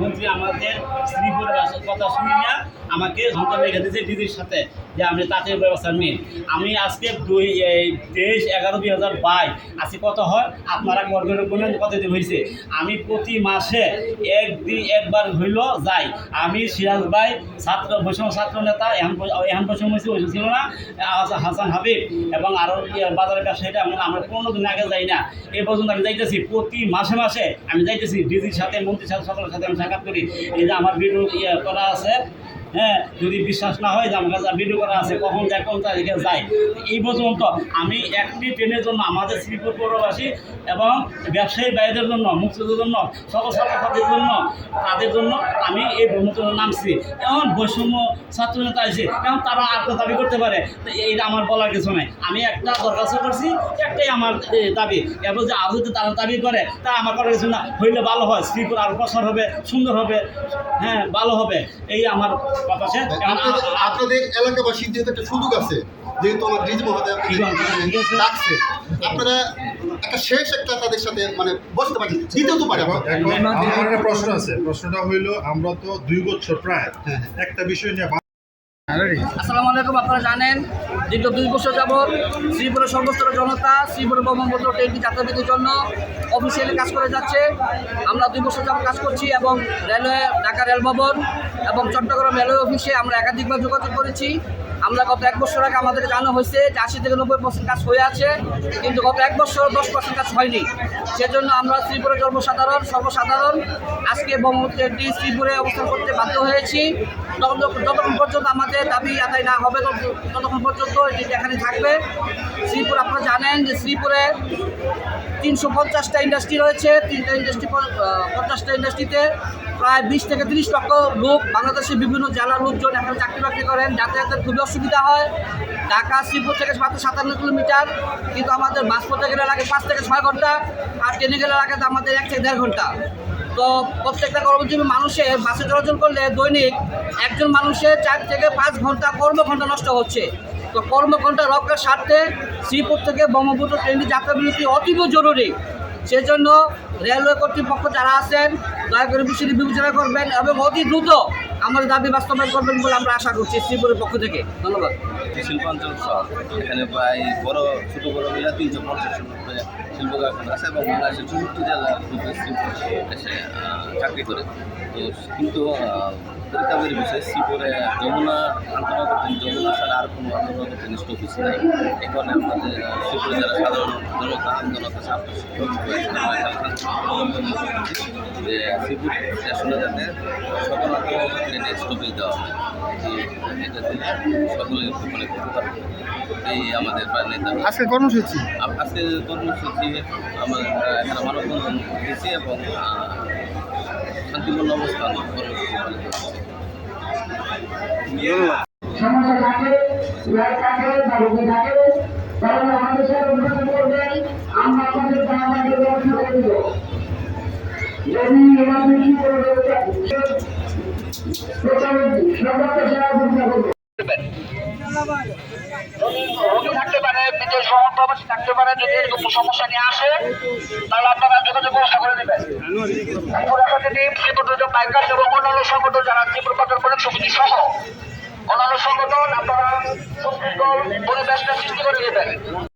মন্ত্রী আমাদের শ্রীপুরের কথা শুনি না আমাকে ধমকা রেখে দিয়েছে দিদির সাথে যে আমি তাদের ব্যবস্থা নিই। আমি আজকে 23/11/2022 আজকে কত হয় আপনারা গর্বের উপরে কতদিন হয়েছে। আমি প্রতি মাসে একবার হইল যাই। আমি সিরাজ ভাই বৈষম্য ছাত্র নেতা এখন বৈষম্য হয়েছে ওই ছিল না হাসান হাবিব এবং আরও বাজারের ব্যবসায়ীটা আমরা 15 দিন আগে যাই না। এই পর্যন্ত আমি যাইতেছি প্রতি মাসে মাসে আমি যাইতেছি ডিজির সাথে মন্ত্রীর সাথে সকলের সাথে আমি সাক্ষাৎ করি। এই যে আমার ভিডিও করা আছে, হ্যাঁ, যদি বিশ্বাস না হয় যে আমার কাছে ভিডিও করা আছে কখন যায় কোন তারিখে যায়। এই পর্যন্ত আমি একটি ট্রেনের জন্য আমাদের শ্রীপুর পৌরবাসী এবং ব্যবসায়ী ভাইদের জন্য মুক্তিযুদ্ধের জন্য সকল ছাত্রছাত্রীদের জন্য তাদের জন্য আমি এই ব্রহ্মচর্য নামছি। এমন বৈষম্য ছাত্র নেতা আছে এখন তারা আর দাবি করতে পারে, তো এইটা আমার বলার কিছু নাই। আমি একটা দরখাস্ত করছি, একটাই আমার দাবি। এবার যে আরও যদি তারা দাবি করে তা আমার করার কিছু না। হইলে ভালো হয়, শ্রীপুর আরও প্রসার হবে, সুন্দর হবে, হ্যাঁ ভালো হবে, এই আমার কথা। আপনাদের এলাকাবাসীর যেহেতু একটা সুযোগ আছে, যেহেতু আমার ডিজি মহোদয় ডাকছে, আপনারা একটা শেষ একটা তাদের সাথে মানে বসতে পারেন, দিতেও তো পারে। আমার একটা প্রশ্ন আছে, প্রশ্নটা হইলো আমরা তো 2 বছর প্রায় একটা বিষয় নিয়ে। আসসালামু আলাইকুম। আপনারা জানেন দীর্ঘ 2 বছর যাবৎ শ্রীপুরের সর্বস্তরের জনতা শ্রীপুরের ব্রহ্মপুত্র ট্রেনটি যাত্রাবিধির জন্য অফিসিয়ালি কাজ করে যাচ্ছে। আমরা 2 বছর যাবৎ কাজ করছি এবং রেলওয়ে, ঢাকা রেল ভবন এবং চট্টগ্রাম রেলওয়ে অফিসে আমরা একাধিকবার যোগাযোগ করেছি। আমরা গত 1 বছর আগে আমাদেরকে জানানো হয়েছে যে 80 থেকে 90% কাজ হয়ে আছে, কিন্তু গত 1 বছর 10% কাজ হয়নি। সেজন্য আমরা শ্রীপুরের সর্বসাধারণ আজকে ব্রহ্মপুত্র ট্রেনটি শ্রীপুরে অবস্থান করতে বাধ্য হয়েছি। যতক্ষণ পর্যন্ত আমাদের দাবি আদায় না হবে ততক্ষণ পর্যন্ত এটি এখানে থাকবে। শ্রীপুর আপনারা জানেন যে শ্রীপুরে 350টা ইন্ডাস্ট্রি রয়েছে। 50টা ইন্ডাস্ট্রিতে প্রায় 20 থেকে 30 লক্ষ লোক বাংলাদেশের বিভিন্ন জেলার লোকজন এখানে চাকরি বাকরি করেন। যাতায়াতের খুবই অসুবিধা হয়। ঢাকা শ্রীপুর থেকে মাত্র 57 কিলোমিটার, কিন্তু আমাদের বাস পথে গেলে লাগে 5 থেকে 6 ঘন্টা, আর ট্রেনে গেলে লাগে আমাদের 1 থেকে 1.5 ঘন্টা। তো প্রত্যেকটা কর্মজীবী মানুষের বাসে চলাচল করলে দৈনিক একজন মানুষের 4 থেকে 5 ঘন্টা কর্মঘণ্টা নষ্ট হচ্ছে। তো কর্মঘণ্টা রক্ষার স্বার্থে শ্রীপুর থেকে ব্রহ্মপুত্র ট্রেনটি যাত্রাবিরতি অতীব জরুরি। সেজন্য রেলওয়ে কর্তৃপক্ষ যারা আছেন দয়া করে বিষয়টি বিবেচনা করবেন এবং অতি দ্রুত আমাদের দাবি বাস্তবায়ন করবেন বলে আমরা আশা করছি শ্রীপুরের পক্ষ থেকে। ধন্যবাদ। শিল্পাঞ্চল শহর, এখানে প্রায় ছোটো বড় মিলে 350 শিল্প কারখানা আছে এবং বাংলাদেশের 64 জেলা এসে চাকরি করে। তো কিন্তু পরিতাপের বিষয় শ্রীপুরে যমুনা আন্তর্জাতিক যমুনা ছাড়া আর কোনো আন্তর্জাতিক স্টপিস নেই। এই কারণে আমাদের শ্রীপুরে যারা সাধারণ জনতা আন্দোলনতা ছাত্র যে শ্রীপুর স্টেশনে যাতে সকল আন্তর্জাতিক ট্রেনে স্টপিস দেওয়া হয়, এটা দিলে সকলে মানে উপকার। এই আমাদের নেতা আজকে কর্মসূচি আমার এখানে মানববন্ধন দিয়েছি এবং শান্তিপূর্ণ অবস্থান কর্মসূচি পালিত হচ্ছে। সমস্যা থাকে থাকে তাহলে আমাদের সাথে অনুসরণ করবেন, আমরা আপনাদের আমাদের ব্যবস্থা করে দেব। যদি এমার্জেন্সি করে রোগী থাকতে পারে, বিদেশ ভ্রমণ প্রবাসী থাকতে পারে, যদি এরকম সমস্যা নিয়ে আসে তাহলে আপনারা যোগাযোগ ব্যবস্থা করে দেবেন। বাইকার এবং অন্যান্য সংগঠন যারা ত্রিপুরা পাচার করেন সমিতি সহ অন্যান্য সংগঠন আপনারা পরিবেশটা সৃষ্টি করে দেবেন।